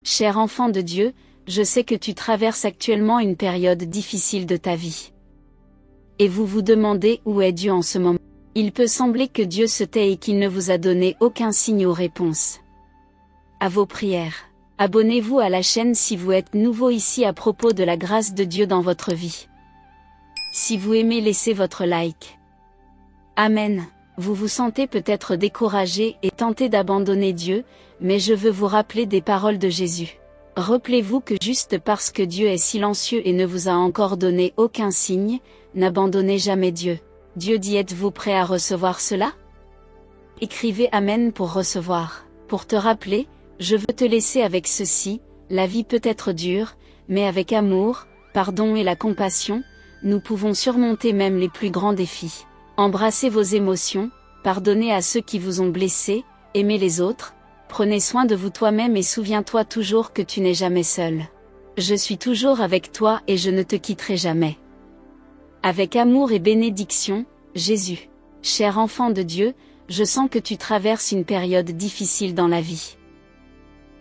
Cher enfant de Dieu, je sais que tu traverses actuellement une période difficile de ta vie. Et vous vous demandez où est Dieu en ce moment. Il peut sembler que Dieu se tait et qu'il ne vous a donné aucun signe ou réponse à vos prières. Abonnez-vous à la chaîne si vous êtes nouveau ici à propos de la grâce de Dieu dans votre vie. Si vous aimez, laissez votre like. Amen. Vous vous sentez peut-être découragé et tenté d'abandonner Dieu, mais je veux vous rappeler des paroles de Jésus. Rappelez-vous que juste parce que Dieu est silencieux et ne vous a encore donné aucun signe, n'abandonnez jamais Dieu. Dieu dit: êtes-vous prêt à recevoir cela? Écrivez Amen pour recevoir. Pour te rappeler, je veux te laisser avec ceci: la vie peut être dure, mais avec amour, pardon et la compassion, nous pouvons surmonter même les plus grands défis. Embrassez vos émotions, pardonnez à ceux qui vous ont blessé, aimez les autres, prenez soin de vous toi-même et souviens-toi toujours que tu n'es jamais seul. Je suis toujours avec toi et je ne te quitterai jamais. Avec amour et bénédiction, Jésus. Cher enfant de Dieu, je sens que tu traverses une période difficile dans la vie.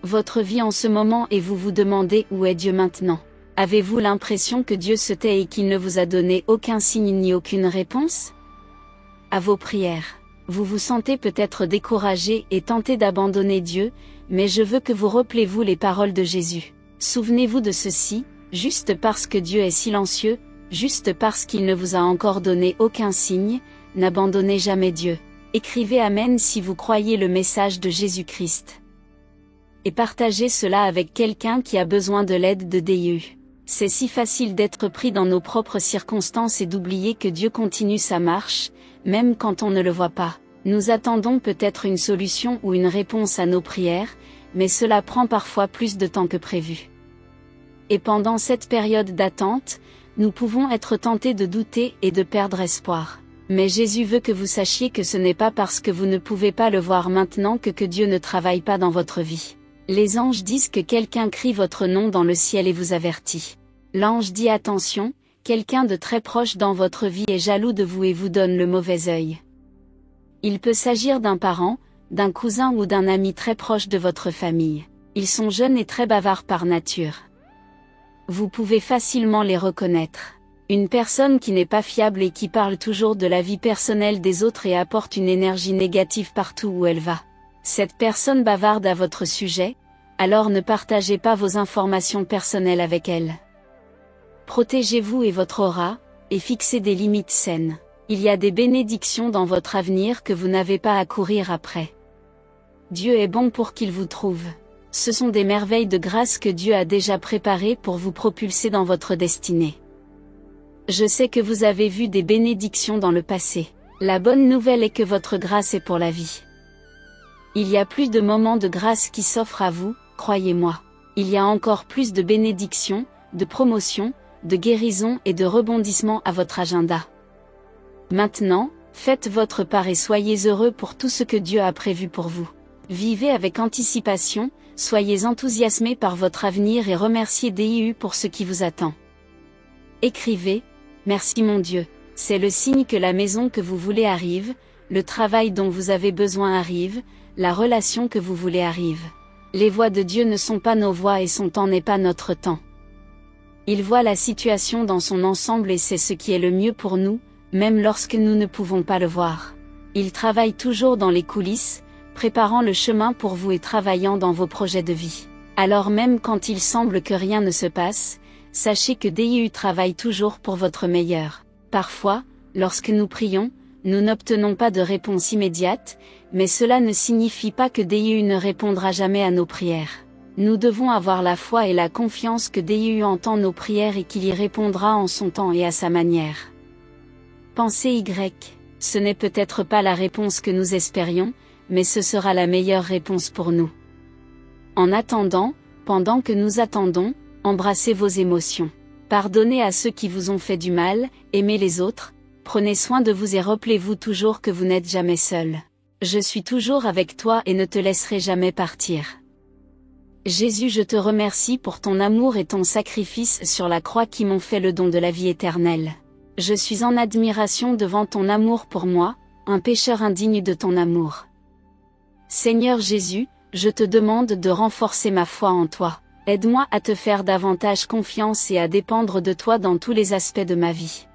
Votre vie en ce moment et vous vous demandez où est Dieu maintenant. Avez-vous l'impression que Dieu se tait et qu'il ne vous a donné aucun signe ni aucune réponse à vos prières? Vous vous sentez peut-être découragé et tenté d'abandonner Dieu, mais je veux que vous rappelez-vous les paroles de Jésus. Souvenez-vous de ceci: juste parce que Dieu est silencieux, juste parce qu'il ne vous a encore donné aucun signe, n'abandonnez jamais Dieu. Écrivez Amen si vous croyez le message de Jésus-Christ. Et partagez cela avec quelqu'un qui a besoin de l'aide de Dieu. C'est si facile d'être pris dans nos propres circonstances et d'oublier que Dieu continue sa marche, même quand on ne le voit pas. Nous attendons peut-être une solution ou une réponse à nos prières, mais cela prend parfois plus de temps que prévu. Et pendant cette période d'attente, nous pouvons être tentés de douter et de perdre espoir. Mais Jésus veut que vous sachiez que ce n'est pas parce que vous ne pouvez pas le voir maintenant que Dieu ne travaille pas dans votre vie. Les anges disent que quelqu'un crie votre nom dans le ciel et vous avertit. L'ange dit: attention, quelqu'un de très proche dans votre vie est jaloux de vous et vous donne le mauvais œil. Il peut s'agir d'un parent, d'un cousin ou d'un ami très proche de votre famille. Ils sont jeunes et très bavards par nature. Vous pouvez facilement les reconnaître. Une personne qui n'est pas fiable et qui parle toujours de la vie personnelle des autres et apporte une énergie négative partout où elle va. Cette personne bavarde à votre sujet, alors ne partagez pas vos informations personnelles avec elle. Protégez-vous et votre aura, et fixez des limites saines. Il y a des bénédictions dans votre avenir que vous n'avez pas à courir après. Dieu est bon pour qu'il vous trouve. Ce sont des merveilles de grâce que Dieu a déjà préparées pour vous propulser dans votre destinée. Je sais que vous avez vu des bénédictions dans le passé. La bonne nouvelle est que votre grâce est pour la vie. Il y a plus de moments de grâce qui s'offrent à vous, croyez-moi. Il y a encore plus de bénédictions, de promotions, de guérison et de rebondissements à votre agenda. Maintenant, faites votre part et soyez heureux pour tout ce que Dieu a prévu pour vous. Vivez avec anticipation, soyez enthousiasmés par votre avenir et remerciez Dieu pour ce qui vous attend. Écrivez: merci mon Dieu, c'est le signe que la maison que vous voulez arrive, le travail dont vous avez besoin arrive, la relation que vous voulez arrive. Les voies de Dieu ne sont pas nos voies et son temps n'est pas notre temps. Il voit la situation dans son ensemble et c'est ce qui est le mieux pour nous, même lorsque nous ne pouvons pas le voir. Il travaille toujours dans les coulisses, préparant le chemin pour vous et travaillant dans vos projets de vie. Alors même quand il semble que rien ne se passe, sachez que Dieu travaille toujours pour votre meilleur. Parfois, lorsque nous prions, nous n'obtenons pas de réponse immédiate, mais cela ne signifie pas que Dieu ne répondra jamais à nos prières. Nous devons avoir la foi et la confiance que Dieu entend nos prières et qu'il y répondra en son temps et à sa manière. Pensez Y. Ce n'est peut-être pas la réponse que nous espérions, mais ce sera la meilleure réponse pour nous. En attendant, pendant que nous attendons, embrassez vos émotions. Pardonnez à ceux qui vous ont fait du mal, aimez les autres, prenez soin de vous et rappelez-vous toujours que vous n'êtes jamais seul. Je suis toujours avec toi et ne te laisserai jamais partir. Jésus, je te remercie pour ton amour et ton sacrifice sur la croix qui m'ont fait le don de la vie éternelle. Je suis en admiration devant ton amour pour moi, un pécheur indigne de ton amour. Seigneur Jésus, je te demande de renforcer ma foi en toi. Aide-moi à te faire davantage confiance et à dépendre de toi dans tous les aspects de ma vie.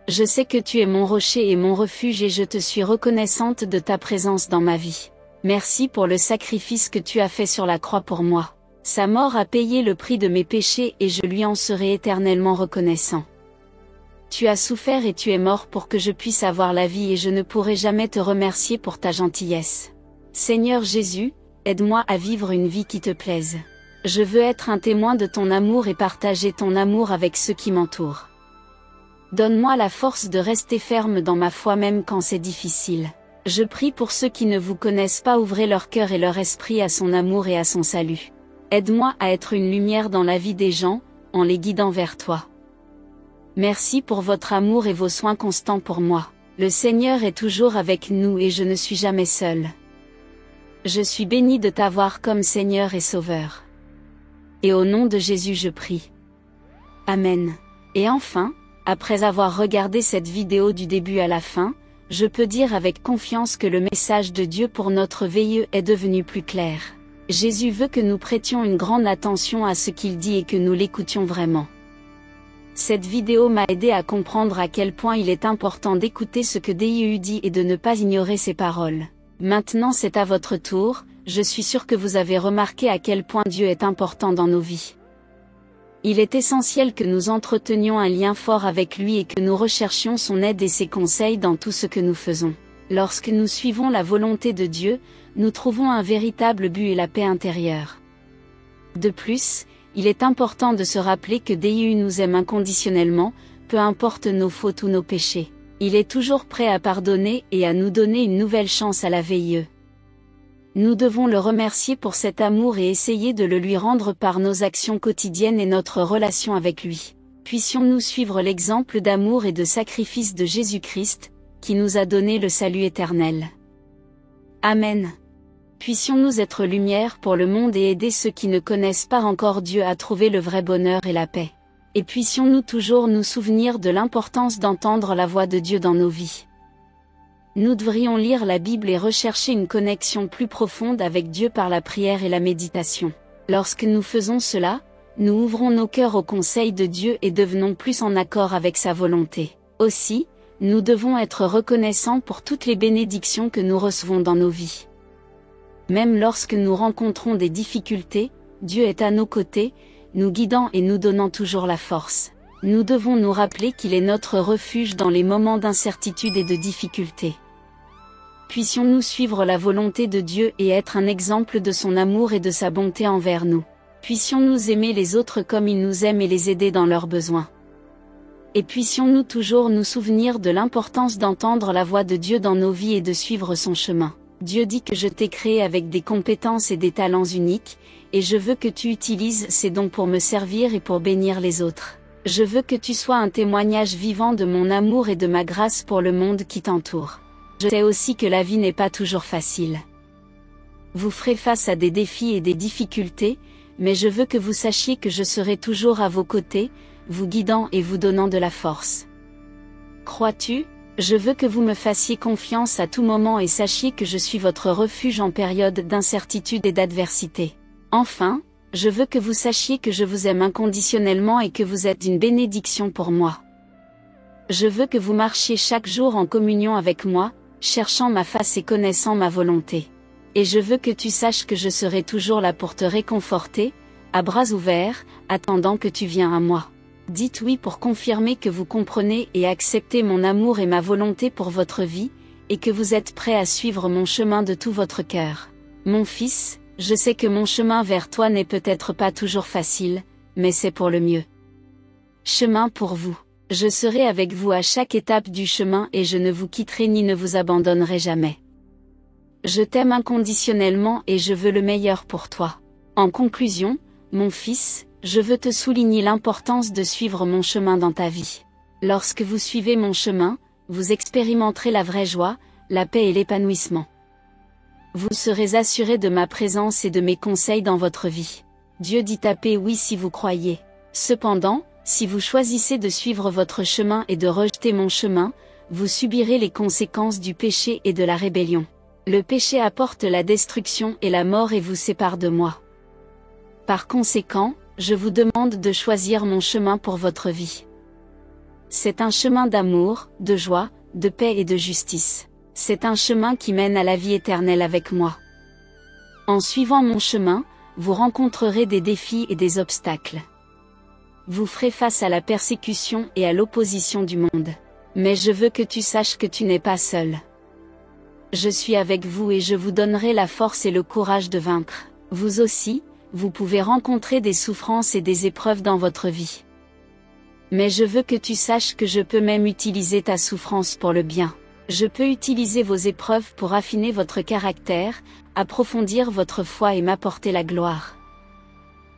Je sais que tu es mon rocher et mon refuge et je te suis reconnaissante de ta présence dans ma vie. Merci pour le sacrifice que tu as fait sur la croix pour moi. Sa mort a payé le prix de mes péchés et je lui en serai éternellement reconnaissant. Tu as souffert et tu es mort pour que je puisse avoir la vie et je ne pourrai jamais te remercier pour ta gentillesse. Seigneur Jésus, aide-moi à vivre une vie qui te plaise. Je veux être un témoin de ton amour et partager ton amour avec ceux qui m'entourent. Donne-moi la force de rester ferme dans ma foi même quand c'est difficile. Je prie pour ceux qui ne vous connaissent pas, ouvrez leur cœur et leur esprit à son amour et à son salut. Aide-moi à être une lumière dans la vie des gens, en les guidant vers toi. Merci pour votre amour et vos soins constants pour moi. Le Seigneur est toujours avec nous et je ne suis jamais seul. Je suis béni de t'avoir comme Seigneur et Sauveur. Et au nom de Jésus je prie. Amen. Et enfin, après avoir regardé cette vidéo du début à la fin, je peux dire avec confiance que le message de Dieu pour notre veilleux est devenu plus clair. Jésus veut que nous prêtions une grande attention à ce qu'il dit et que nous l'écoutions vraiment. Cette vidéo m'a aidé à comprendre à quel point il est important d'écouter ce que Dieu dit et de ne pas ignorer ses paroles. Maintenant c'est à votre tour, je suis sûr que vous avez remarqué à quel point Dieu est important dans nos vies. Il est essentiel que nous entretenions un lien fort avec lui et que nous recherchions son aide et ses conseils dans tout ce que nous faisons. Lorsque nous suivons la volonté de Dieu, nous trouvons un véritable but et la paix intérieure. De plus, il est important de se rappeler que Dieu nous aime inconditionnellement, peu importe nos fautes ou nos péchés. Il est toujours prêt à pardonner et à nous donner une nouvelle chance à la veille. Nous devons le remercier pour cet amour et essayer de le lui rendre par nos actions quotidiennes et notre relation avec lui. Puissions-nous suivre l'exemple d'amour et de sacrifice de Jésus-Christ, qui nous a donné le salut éternel. Amen. Puissions-nous être lumière pour le monde et aider ceux qui ne connaissent pas encore Dieu à trouver le vrai bonheur et la paix. Et puissions-nous toujours nous souvenir de l'importance d'entendre la voix de Dieu dans nos vies. Nous devrions lire la Bible et rechercher une connexion plus profonde avec Dieu par la prière et la méditation. Lorsque nous faisons cela, nous ouvrons nos cœurs au conseil de Dieu et devenons plus en accord avec sa volonté. Aussi, nous devons être reconnaissants pour toutes les bénédictions que nous recevons dans nos vies. Même lorsque nous rencontrons des difficultés, Dieu est à nos côtés, nous guidant et nous donnant toujours la force. Nous devons nous rappeler qu'il est notre refuge dans les moments d'incertitude et de difficulté. Puissions-nous suivre la volonté de Dieu et être un exemple de son amour et de sa bonté envers nous. Puissions-nous aimer les autres comme il nous aime et les aider dans leurs besoins. Et puissions-nous toujours nous souvenir de l'importance d'entendre la voix de Dieu dans nos vies et de suivre son chemin. Dieu dit que je t'ai créé avec des compétences et des talents uniques, et je veux que tu utilises ces dons pour me servir et pour bénir les autres. Je veux que tu sois un témoignage vivant de mon amour et de ma grâce pour le monde qui t'entoure. Je sais aussi que la vie n'est pas toujours facile. Vous ferez face à des défis et des difficultés, mais je veux que vous sachiez que je serai toujours à vos côtés, vous guidant et vous donnant de la force. Crois-tu ? Je veux que vous me fassiez confiance à tout moment et sachiez que je suis votre refuge en période d'incertitude et d'adversité. Enfin, je veux que vous sachiez que je vous aime inconditionnellement et que vous êtes une bénédiction pour moi. Je veux que vous marchiez chaque jour en communion avec moi, cherchant ma face et connaissant ma volonté. Et je veux que tu saches que je serai toujours là pour te réconforter, à bras ouverts, attendant que tu viennes à moi. Dites oui pour confirmer que vous comprenez et acceptez mon amour et ma volonté pour votre vie, et que vous êtes prêt à suivre mon chemin de tout votre cœur. Mon fils, je sais que mon chemin vers toi n'est peut-être pas toujours facile, mais c'est pour le mieux. Chemin pour vous. Je serai avec vous à chaque étape du chemin et je ne vous quitterai ni ne vous abandonnerai jamais. Je t'aime inconditionnellement et je veux le meilleur pour toi. En conclusion, mon fils, je veux te souligner l'importance de suivre mon chemin dans ta vie. Lorsque vous suivez mon chemin, vous expérimenterez la vraie joie, la paix et l'épanouissement. Vous serez assuré de ma présence et de mes conseils dans votre vie. Dieu dit tapez oui si vous croyez. Cependant, si vous choisissez de suivre votre chemin et de rejeter mon chemin, vous subirez les conséquences du péché et de la rébellion. Le péché apporte la destruction et la mort et vous sépare de moi. Par conséquent, je vous demande de choisir mon chemin pour votre vie. C'est un chemin d'amour, de joie, de paix et de justice. C'est un chemin qui mène à la vie éternelle avec moi. En suivant mon chemin, vous rencontrerez des défis et des obstacles. Vous ferez face à la persécution et à l'opposition du monde. Mais je veux que tu saches que tu n'es pas seul. Je suis avec vous et je vous donnerai la force et le courage de vaincre. Vous aussi, vous pouvez rencontrer des souffrances et des épreuves dans votre vie. Mais je veux que tu saches que je peux même utiliser ta souffrance pour le bien. Je peux utiliser vos épreuves pour affiner votre caractère, approfondir votre foi et m'apporter la gloire.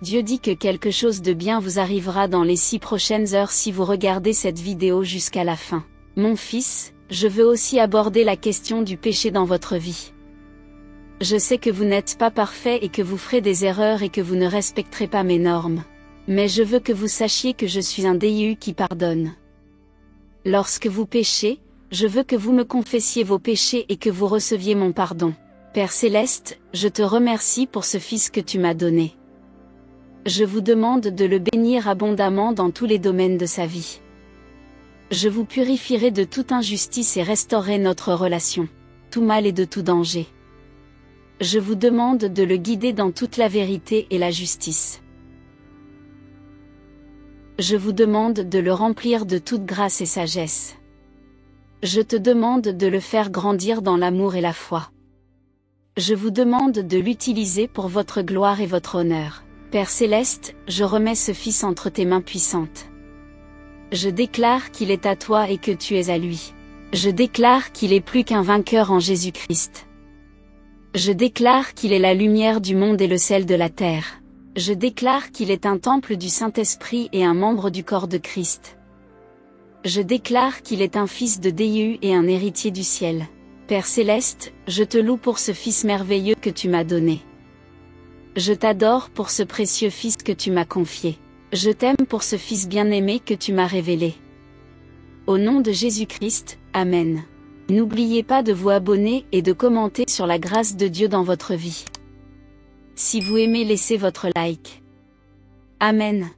Dieu dit que quelque chose de bien vous arrivera dans les 6 prochaines heures si vous regardez cette vidéo jusqu'à la fin. Mon fils, je veux aussi aborder la question du péché dans votre vie. Je sais que vous n'êtes pas parfait et que vous ferez des erreurs et que vous ne respecterez pas mes normes. Mais je veux que vous sachiez que je suis un Dieu qui pardonne. Lorsque vous péchez, je veux que vous me confessiez vos péchés et que vous receviez mon pardon. Père Céleste, je te remercie pour ce Fils que tu m'as donné. Je vous demande de le bénir abondamment dans tous les domaines de sa vie. Je vous purifierai de toute injustice et restaurerai notre relation, tout mal et de tout danger. Je vous demande de le guider dans toute la vérité et la justice. Je vous demande de le remplir de toute grâce et sagesse. Je te demande de le faire grandir dans l'amour et la foi. Je vous demande de l'utiliser pour votre gloire et votre honneur. Père Céleste, je remets ce Fils entre tes mains puissantes. Je déclare qu'il est à toi et que tu es à lui. Je déclare qu'il est plus qu'un vainqueur en Jésus-Christ. Je déclare qu'il est la lumière du monde et le sel de la terre. Je déclare qu'il est un temple du Saint-Esprit et un membre du corps de Christ. Je déclare qu'il est un fils de Dieu et un héritier du ciel. Père Céleste, je te loue pour ce Fils merveilleux que tu m'as donné. Je t'adore pour ce précieux Fils que tu m'as confié. Je t'aime pour ce Fils bien-aimé que tu m'as révélé. Au nom de Jésus-Christ, Amen. N'oubliez pas de vous abonner et de commenter sur la grâce de Dieu dans votre vie. Si vous aimez, laissez votre like. Amen.